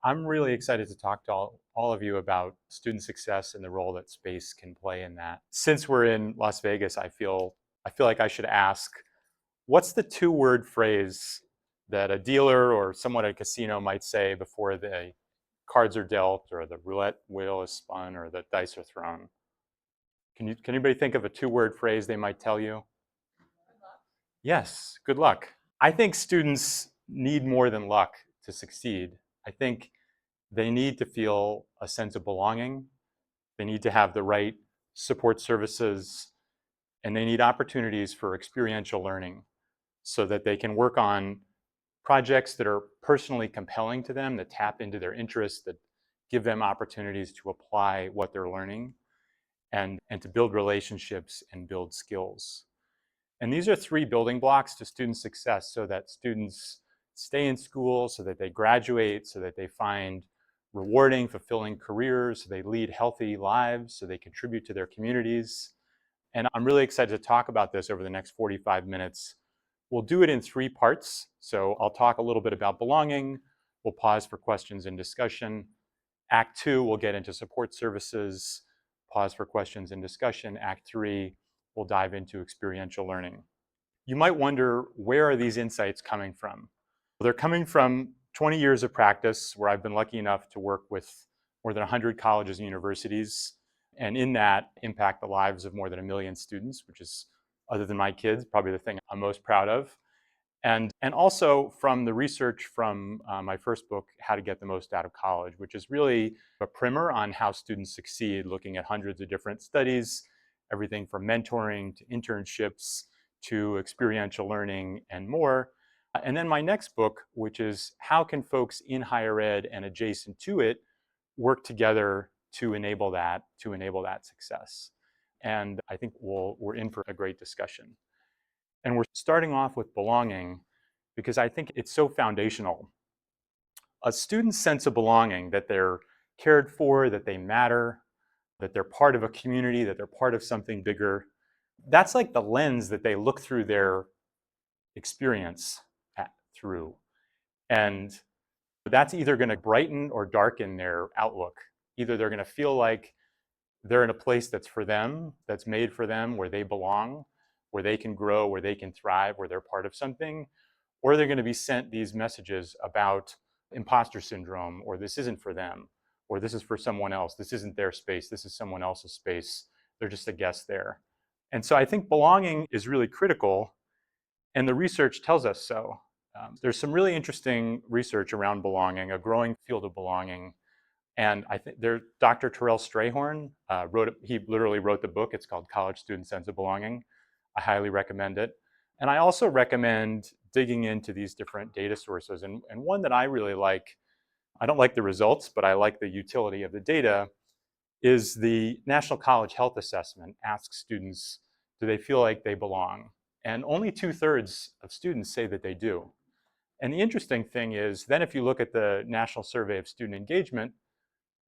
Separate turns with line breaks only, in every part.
I'm really excited to talk to all of you about student success and the role that space can play in that. Since we're in Las Vegas, I feel like I should ask, what's the two-word phrase that a dealer or someone at a casino might say before the cards are dealt or the roulette wheel is spun or the dice are thrown? Can anybody think of a two-word phrase they might tell you? Yes, good luck. I think students need more than luck to succeed. I think they need to feel a sense of belonging. They need to have the right support services, and they need opportunities for experiential learning so that they can work on projects that are personally compelling to them, that tap into their interests, that give them opportunities to apply what they're learning and to build relationships and build skills. And these are three building blocks to student success so that students stay in school, so that they graduate, so that they find rewarding, fulfilling careers, so they lead healthy lives, so they contribute to their communities. And I'm really excited to talk about this over the next 45 minutes. We'll do it in three parts. So I'll talk a little bit about belonging. We'll pause for questions and discussion. Act 2, we'll get into support services, pause for questions and discussion. Act 3, we'll dive into experiential learning. You might wonder, where are these insights coming from? Well, they're coming from 20 years of practice where I've been lucky enough to work with more than 100 colleges and universities, and in that impact the lives of more than 1 million students, which is, other than my kids, probably the thing I'm most proud of. And also from the research from my first book, How to Get the Most Out of College, which is really a primer on how students succeed, looking at hundreds of different studies, everything from mentoring to internships to experiential learning and more. And then my next book, which is How Can Folks in Higher Ed and Adjacent to It Work Together to enable that success. And I think we're in for a great discussion. And we're starting off with belonging because I think it's so foundational. A student's sense of belonging, that they're cared for, that they matter, that they're part of a community, that they're part of something bigger, that's like the lens that they look through their experience through. And that's either going to brighten or darken their outlook. Either they're going to feel like they're in a place that's for them, that's made for them, where they belong, where they can grow, where they can thrive, where they're part of something, or they're going to be sent these messages about imposter syndrome, or this isn't for them, or this is for someone else, this isn't their space, this is someone else's space, they're just a guest there. And so I think belonging is really critical, and the research tells us so. There's some really interesting research around belonging, a growing field of belonging. And I think Dr. Terrell Strayhorn he literally wrote the book. It's called College Student Sense of Belonging. I highly recommend it. And I also recommend digging into these different data sources. And one that I really like, I don't like the results, but I like the utility of the data, is the National College Health Assessment asks students, do they feel like they belong? And only 2/3 of students say that they do. And the interesting thing is, then if you look at the National Survey of Student Engagement,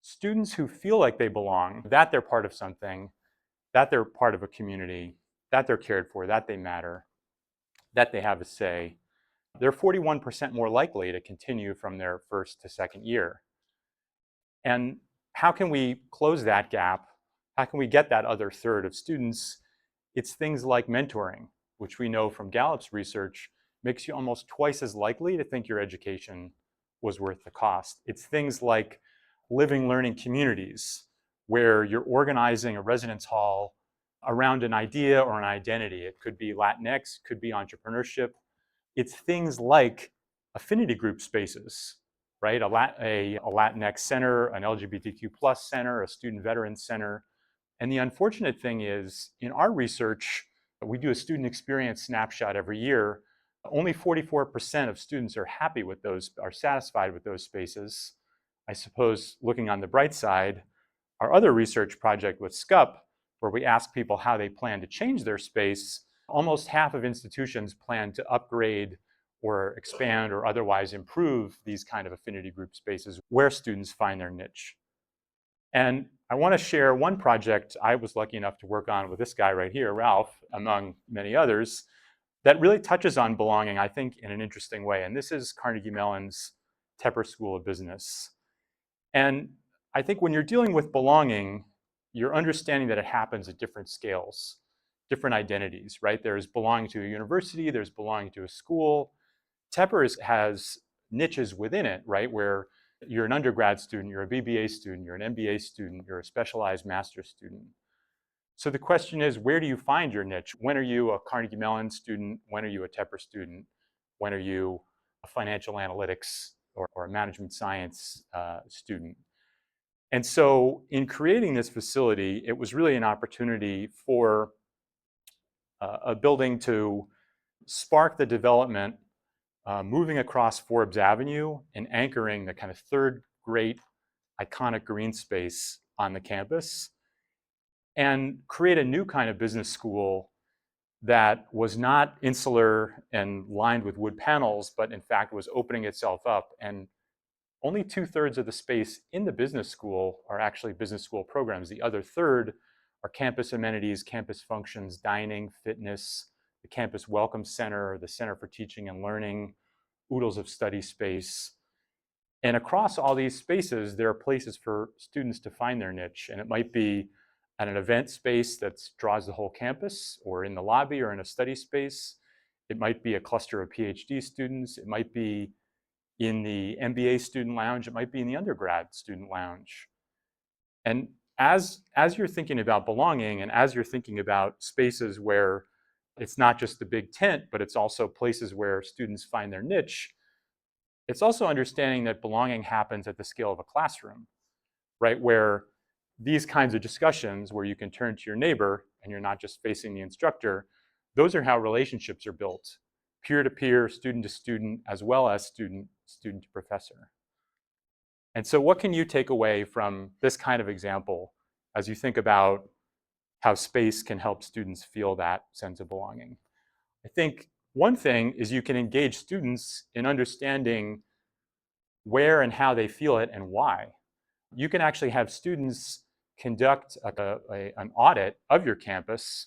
students who feel like they belong, that they're part of something, that they're part of a community, that they're cared for, that they matter, that they have a say, they're 41% more likely to continue from their first to second year. And how can we close that gap? How can we get that other third of students? It's things like mentoring, which we know from Gallup's research makes you almost twice as likely to think your education was worth the cost. It's things like living learning communities, where you're organizing a residence hall around an idea or an identity. It could be Latinx, could be entrepreneurship. It's things like affinity group spaces, right? A Latinx center, an LGBTQ plus center, a student veteran center. And the unfortunate thing is, in our research, we do a student experience snapshot every year. Only 44% of students are happy with those, are satisfied with those spaces. I suppose, looking on the bright side, our other research project with SCUP, where we ask people how they plan to change their space, almost half of institutions plan to upgrade or expand or otherwise improve these kind of affinity group spaces where students find their niche. And I want to share one project I was lucky enough to work on with this guy right here, Ralph, among many others, that really touches on belonging, I think, in an interesting way. And this is Carnegie Mellon's Tepper School of Business. And I think when you're dealing with belonging, you're understanding that it happens at different scales, different identities, right? There's belonging to a university, there's belonging to a school. Tepper has niches within it, right? Where you're an undergrad student, you're a BBA student, you're an MBA student, you're a specialized master's student. So the question is, where do you find your niche? When are you a Carnegie Mellon student? When are you a Tepper student? When are you a financial analytics or a management science student? And so in creating this facility, it was really an opportunity for a building to spark the development, moving across Forbes Avenue and anchoring the kind of third great iconic green space on the campus, and create a new kind of business school that was not insular and lined with wood panels, but in fact was opening itself up. And only 2/3 of the space in the business school are actually business school programs. The other third are campus amenities, campus functions, dining, fitness, the campus welcome center, the Center for Teaching and Learning, oodles of study space. And across all these spaces, there are places for students to find their niche. And it might be at an event space that draws the whole campus, or in the lobby, or in a study space. It might be a cluster of PhD students. It might be in the MBA student lounge. It might be in the undergrad student lounge. And as you're thinking about belonging, and as you're thinking about spaces where it's not just the big tent, but it's also places where students find their niche, it's also understanding that belonging happens at the scale of a classroom, right? Where these kinds of discussions, where you can turn to your neighbor and you're not just facing the instructor, those are how relationships are built, peer to peer, student to student, as well as student to professor. And so what can you take away from this kind of example as you think about how space can help students feel that sense of belonging? I think one thing is you can engage students in understanding where and how they feel it and why. You can actually have students conduct an audit of your campus.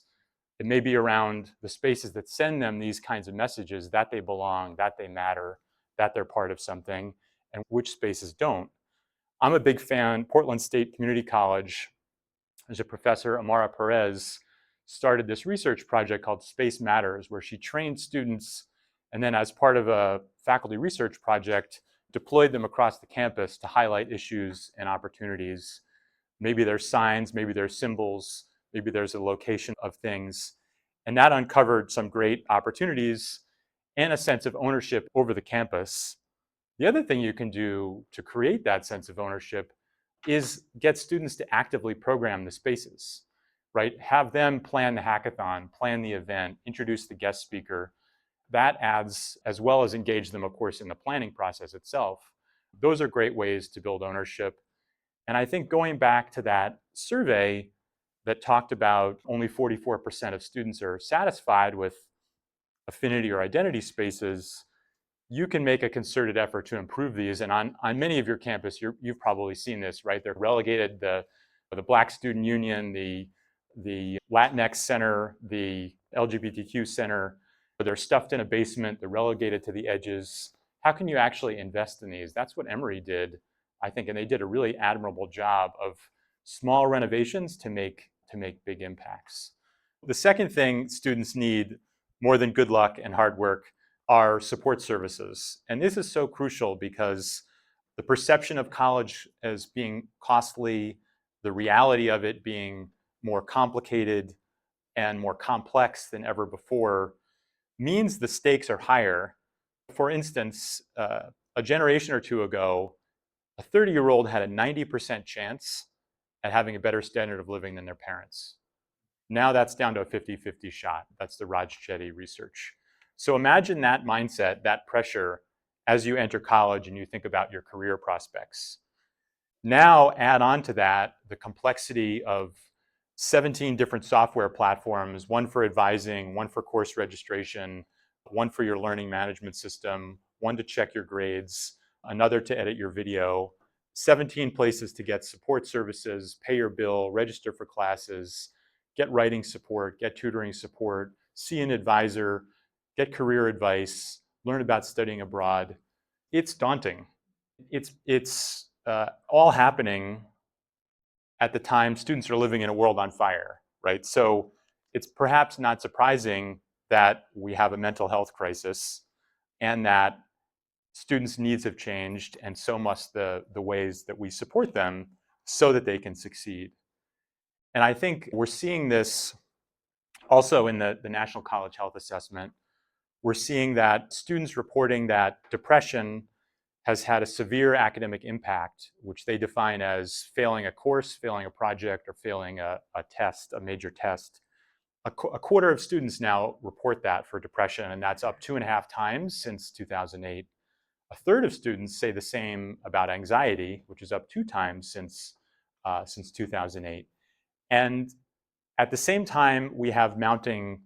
It may be around the spaces that send them these kinds of messages that they belong, that they matter, that they're part of something, and which spaces don't. I'm a big fan. Portland State Community College, there's a professor, Amara Perez, started this research project called Space Matters, where she trained students and then, as part of a faculty research project, deployed them across the campus to highlight issues and opportunities. Maybe there's signs, maybe there's symbols, maybe there's a location of things. And that uncovered some great opportunities and a sense of ownership over the campus. The other thing you can do to create that sense of ownership is get students to actively program the spaces, right? Have them plan the hackathon, plan the event, introduce the guest speaker. That adds, as well as engage them, of course, in the planning process itself. Those are great ways to build ownership. And I think going back to that survey that talked about only 44% of students are satisfied with affinity or identity spaces, you can make a concerted effort to improve these. And on many of your campus, you've probably seen this, right? They're relegated, the Black Student Union, the Latinx Center, the LGBTQ Center, they're stuffed in a basement, they're relegated to the edges. How can you actually invest in these? That's what Emory did, I think, and they did a really admirable job of small renovations to make big impacts. The second thing students need, more than good luck and hard work, are support services. And this is so crucial because the perception of college as being costly, the reality of it being more complicated and more complex than ever before, means the stakes are higher. For instance, a generation or two ago, a 30-year-old had a 90% chance at having a better standard of living than their parents. Now that's down to a 50-50 shot. That's the Raj Chetty research. So imagine that mindset, that pressure, as you enter college and you think about your career prospects. Now add on to that the complexity of 17 different software platforms, one for advising, one for course registration, one for your learning management system, one to check your grades, another to edit your video, 17 places to get support services, pay your bill, register for classes, get writing support, get tutoring support, see an advisor, get career advice, learn about studying abroad. It's daunting. It's all happening at the time students are living in a world on fire, right? So it's perhaps not surprising that we have a mental health crisis and that students' needs have changed, and so must the ways that we support them so that they can succeed. And I think we're seeing this also in the National College Health Assessment. We're seeing that students reporting that depression has had a severe academic impact, which they define as failing a course, failing a project, or failing a test, a major test. A quarter of students now report that for depression, and that's up 2.5 times since 2008. A third of students say the same about anxiety, which is up 2 times since 2008. And at the same time, we have mounting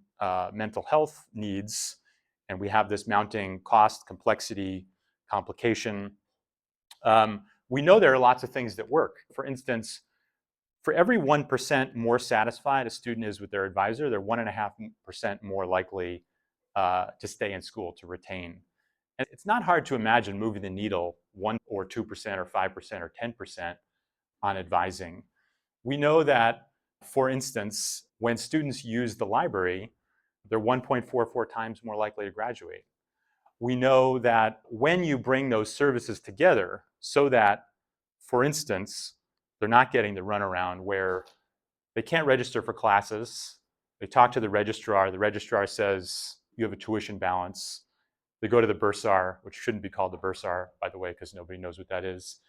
mental health needs, and we have this mounting cost, complexity, complication. We know there are lots of things that work. For instance, for every 1% more satisfied a student is with their advisor, they're 1.5% more likely to stay in school, to retain. And it's not hard to imagine moving the needle 1 or 2% or 5% or 10% on advising. We know that, for instance, when students use the library, they're 1.44 times more likely to graduate. We know that when you bring those services together so that, for instance, they're not getting the runaround where they can't register for classes, they talk to the registrar says, you have a tuition balance. They go to the bursar, which shouldn't be called the bursar, by the way, because nobody knows what that is.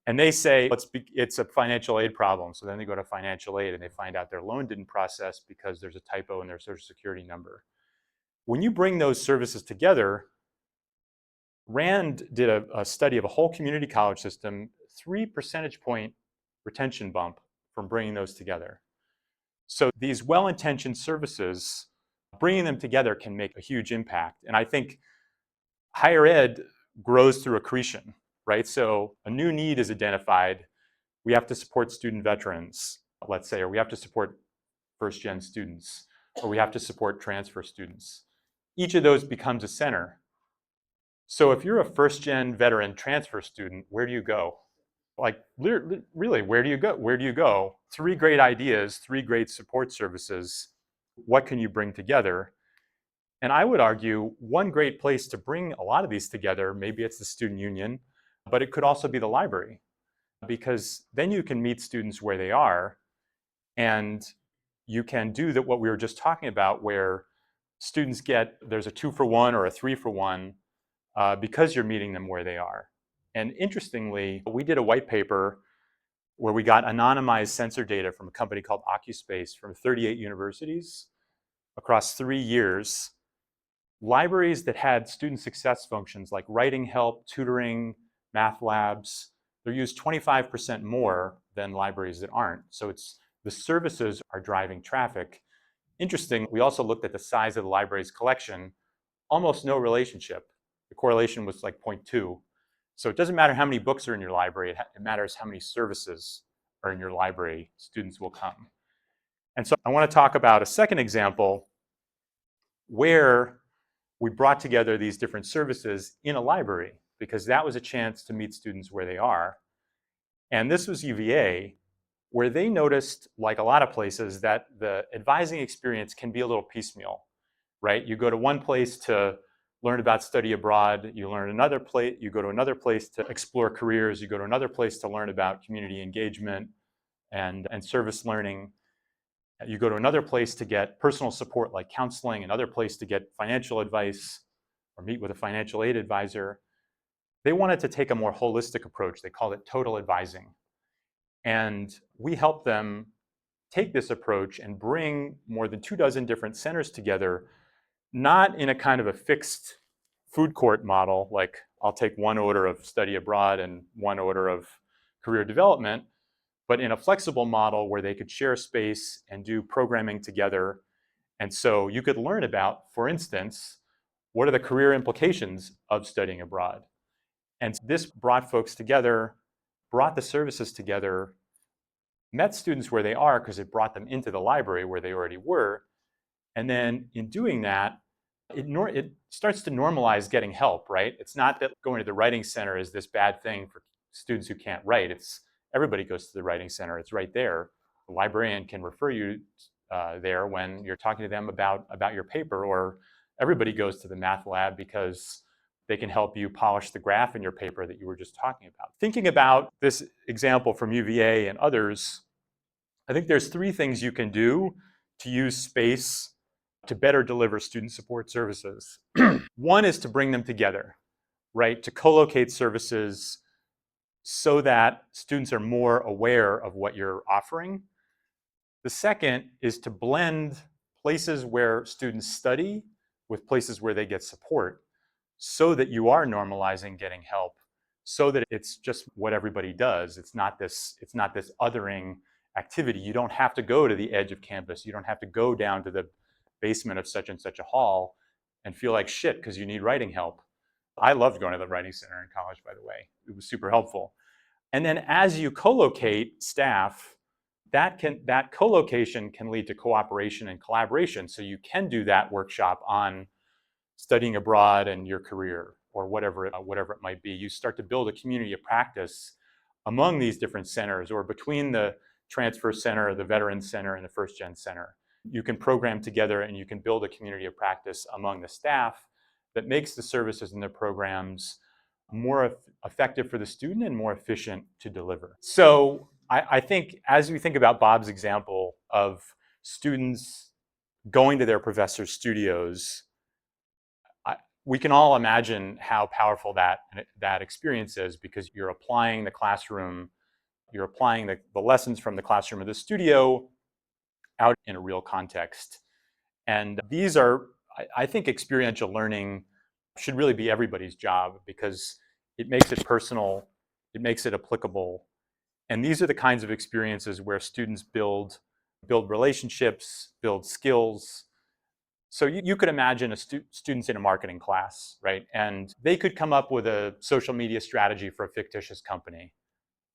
And they say, it's a financial aid problem. So then they go to financial aid and they find out their loan didn't process because there's a typo in their social security number. When you bring those services together, Rand did a study of a whole community college system, 3 percentage point retention bump from bringing those together. So these well-intentioned services, bringing them together can make a huge impact. And I think higher ed grows through accretion, right? So a new need is identified. We have to support student veterans, let's say, or we have to support first-gen students, or we have to support transfer students. Each of those becomes a center. So if you're a first-gen veteran transfer student, where do you go? Like, really, where do you go? Where do you go? 3 great ideas, 3 great support services. What can you bring together? And I would argue one great place to bring a lot of these together, maybe it's the student union, but it could also be the library, because then you can meet students where they are, and you can do that what we were just talking about, where students there's a 2-for-1 or a 3-for-1 because you're meeting them where they are. And interestingly, we did a white paper where we got anonymized sensor data from a company called OcuSpace from 38 universities across 3 years. Libraries that had student success functions like writing help, tutoring, math labs, they're used 25% more than libraries that aren't. So the services are driving traffic. Interesting, we also looked at the size of the library's collection, almost no relationship. The correlation was like 0.2. So it doesn't matter how many books are in your library, it matters how many services are in your library, students will come. And so I want to talk about a second example where we brought together these different services in a library, because that was a chance to meet students where they are. And this was UVA, where they noticed, like a lot of places, that the advising experience can be a little piecemeal, right? You go to one place to learn about study abroad, you go to another place to explore careers, you go to another place to learn about community engagement and service learning. You go to another place to get personal support like counseling, another place to get financial advice or meet with a financial aid advisor. They wanted to take a more holistic approach. They called it total advising. And we helped them take this approach and bring more than 24 different centers together, not in a kind of a fixed food court model, like I'll take one order of study abroad and one order of career development, but in a flexible model where they could share space and do programming together. And so you could learn about, for instance, what are the career implications of studying abroad? And this brought folks together, brought the services together, met students where they are because it brought them into the library where they already were. And then in doing that, it starts to normalize getting help, right? It's not that going to the writing center is this bad thing for students who can't write. Everybody goes to the writing center. It's right there. The librarian can refer you there when you're talking to them about your paper, or everybody goes to the math lab because they can help you polish the graph in your paper that you were just talking about. Thinking about this example from UVA and others, I think there's three things you can do to use space to better deliver student support services. One is to bring them together, right? To co-locate services so that students are more aware of what you're offering. The second is to blend places where students study with places where they get support, so that you are normalizing getting help, so that it's just what everybody does. It's not this othering activity. You don't have to go to the edge of campus. You don't have to go down to the basement of such and such a hall and feel like shit because you need writing help. I loved going to the writing center in college, by the way. It was super helpful. And then as you co-locate staff, that co-location can lead to cooperation and collaboration. So you can do that workshop on studying abroad and your career, or whatever it might be. You start to build a community of practice among these different centers, or between the transfer center, the veterans center, and the first gen center. You can program together and you can build a community of practice among the staff that makes the services and the programs more effective for the student and more efficient to deliver. So I think as we think about Bob's example of students going to their professor's studios, we can all imagine how powerful that experience is, because you're applying the classroom, you're applying the lessons from the classroom or the studio out in a real context. And these are, I think experiential learning should really be everybody's job, because it makes it personal, it makes it applicable. And these are the kinds of experiences where students build relationships, build skills. So you could imagine students in a marketing class, right? And they could come up with a social media strategy for a fictitious company,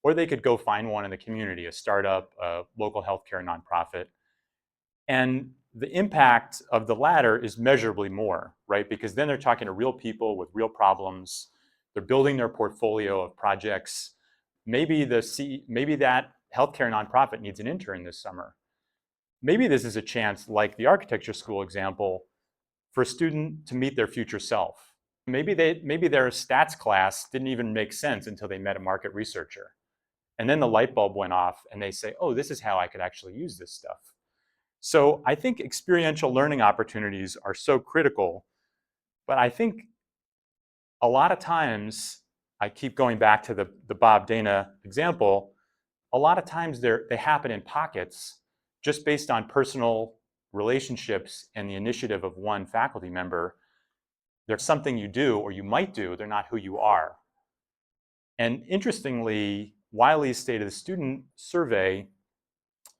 or they could go find one in the community, a startup, a local healthcare nonprofit. And the impact of the latter is measurably more, right? Because then they're talking to real people with real problems. They're building their portfolio of projects. Maybe that healthcare nonprofit needs an intern this summer. Maybe this is a chance, like the architecture school example, for a student to meet their future self. Maybe their stats class didn't even make sense until they met a market researcher. And then the light bulb went off and they say, oh, this is how I could actually use this stuff. So I think experiential learning opportunities are so critical, but I think a lot of times, I keep going back to the Bob Dana example, a lot of times they happen in pockets just based on personal relationships and the initiative of one faculty member. They're something you do or you might do, they're not who you are. And interestingly, Wiley's State of the Student survey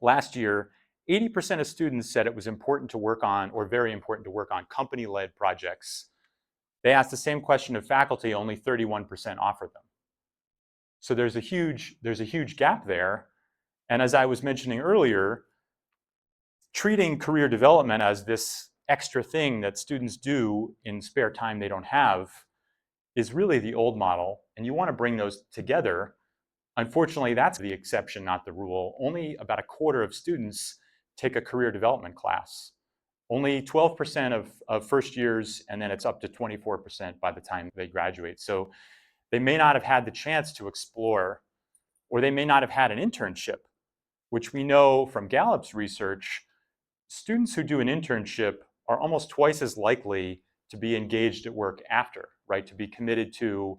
last year, 80% of students said it was important to work on, or very important to work on, company-led projects. They asked the same question of faculty, only 31% offered them. So there's a huge gap there. And as I was mentioning earlier, treating career development as this extra thing that students do in spare time they don't have is really the old model, and you want to bring those together. Unfortunately, that's the exception, not the rule. Only about a quarter of students take a career development class. Only 12% of first years, and then it's up to 24% by the time they graduate. So they may not have had the chance to explore, or they may not have had an internship, which we know from Gallup's research, students who do an internship are almost twice as likely to be engaged at work after, right? To be committed to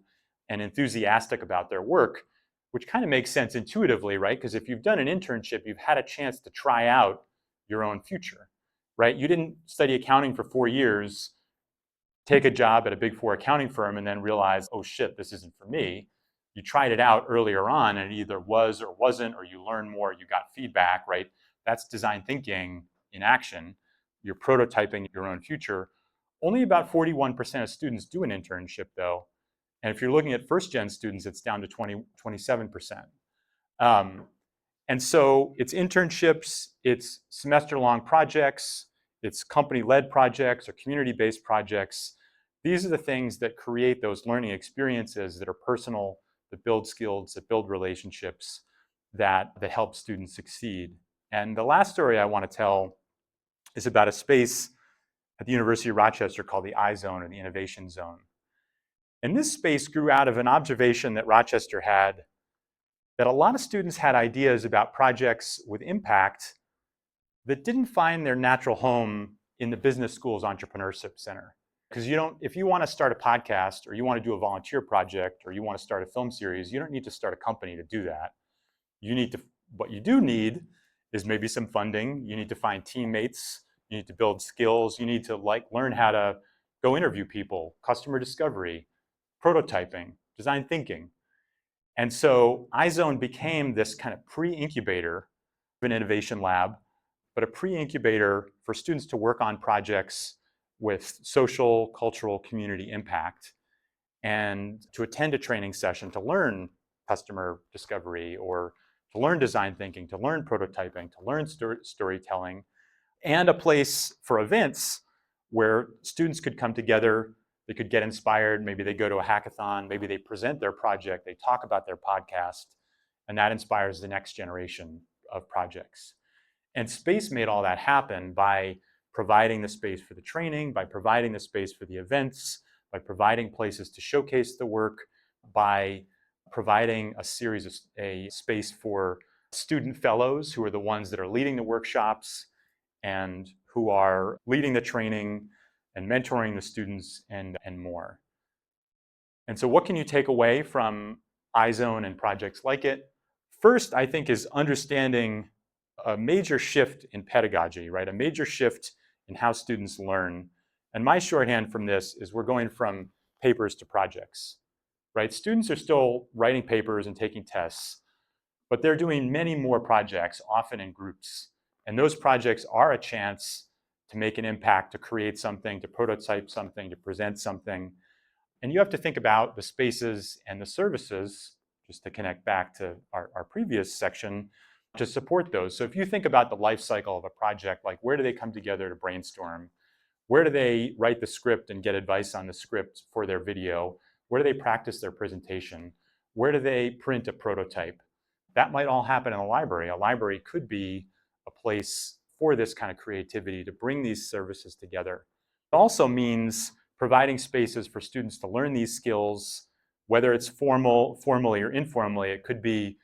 and enthusiastic about their work, which kind of makes sense intuitively, right? Because if you've done an internship, you've had a chance to try out your own future, right? You didn't study accounting for 4 years, take a job at a big four accounting firm, and then realize, oh shit, this isn't for me. You tried it out earlier on, and it either was or wasn't, or you learned more, you got feedback, right? That's design thinking in action. You're prototyping your own future. Only about 41% of students do an internship, though. And if you're looking at first-gen students, it's down to 27%. And so it's internships, it's semester-long projects, it's company-led projects or community-based projects. These are the things that create those learning experiences that are personal, that build skills, that build relationships, that help students succeed. And the last story I want to tell is about a space at the University of Rochester called the iZone, or the Innovation Zone. And this space grew out of an observation that Rochester had, that a lot of students had ideas about projects with impact that didn't find their natural home in the business school's entrepreneurship center. Because if you want to start a podcast, or you want to do a volunteer project, or you want to start a film series, you don't need to start a company to do that. What you do need is maybe some funding. You need to find teammates. You need to build skills. You need to learn how to go interview people, customer discovery, prototyping, design thinking. And so iZone became this kind of pre-incubator of an innovation lab, but a pre-incubator for students to work on projects with social, cultural, community impact, and to attend a training session to learn customer discovery, or to learn design thinking, to learn prototyping, to learn storytelling, and a place for events where students could come together, they could get inspired, maybe they go to a hackathon, maybe they present their project, they talk about their podcast, and that inspires the next generation of projects. And Space made all that happen by providing the space for the training, by providing the space for the events, by providing places to showcase the work, by providing a space for student fellows, who are the ones that are leading the workshops and who are leading the training and mentoring the students, and more. And so what can you take away from iZone and projects like it? First, I think, is understanding a major shift in pedagogy, right? A major shift in how students learn. And my shorthand from this is we're going from papers to projects, right? Students are still writing papers and taking tests, but they're doing many more projects, often in groups. And those projects are a chance to make an impact, to create something, to prototype something, to present something. And you have to think about the spaces and the services, just to connect back to our previous section, to support those. So if you think about the life cycle of a project, like where do they come together to brainstorm? Where do they write the script and get advice on the script for their video? Where do they practice their presentation? Where do they print a prototype? That might all happen in a library. A library could be a place for this kind of creativity, to bring these services together. It also means providing spaces for students to learn these skills, whether it's formally or informally. It could be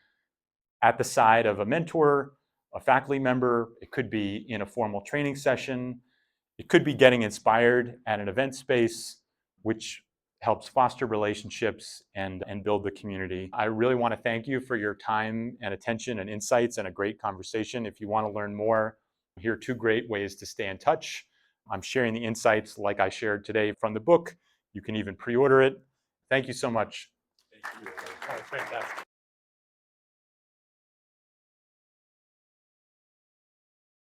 at the side of a mentor, a faculty member. It could be in a formal training session. It could be getting inspired at an event space, which helps foster relationships and build the community. I really want to thank you for your time and attention and insights, and a great conversation. If you want to learn more, here are 2 great ways to stay in touch. I'm sharing the insights like I shared today from the book. You can even pre-order it. Thank you so much.
Thank you. That was fantastic.